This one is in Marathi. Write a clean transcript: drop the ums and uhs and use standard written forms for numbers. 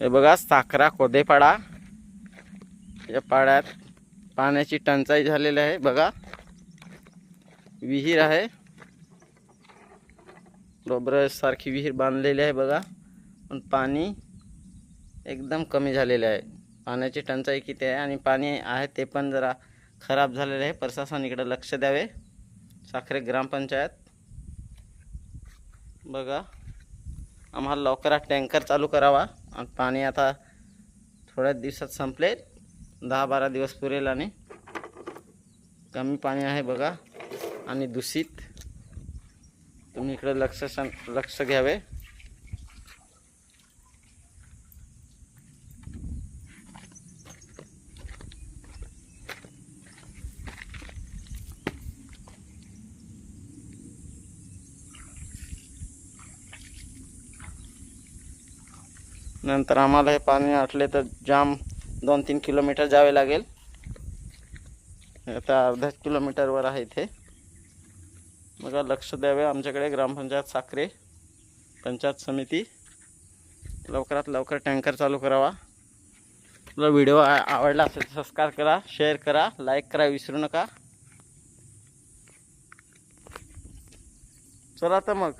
हे बघा साखरा कोदेपाडा या पाड्यात पाण्याची टंचाई झालेली आहे। बघा विहीर आहे, डोबरस सारखी विहीर बांधलेली आहे बघा, पण पाणी एकदम कमी झालेले आहे। पाण्याची टंचाई किती आहे आणि पाणी आहे ते पण जरा खराब झालेले आहे। प्रशासन इकडे लक्ष द्यावे। साखरे ग्रामपंचायत बघा, आम्हाला लवकरात टँकर चालू करावा आणि पाणी आता थोड्या दिवसात संपले, 10-12 दिवस पुरेल आणि कमी पाणी आहे बघा आणि दूषित। तुम्ही इकडे लक्ष घ्यावे। नंतर आम्हाला हे पाणी आटले तर जाम 2-3 किलोमीटर जावे लागेल। आता अर्धा किलोमीटरवर आहे इथे बघा, लक्ष द्यावे आमच्याकडे। ग्रामपंचायत साखरे पंचायत समिती लवकरात लवकर टँकर चालू करावा। तुला व्हिडिओ आवडला असेल तर सबस्क्राइब करा, शेअर करा, लाईक करा विसरू नका। चला तर मग।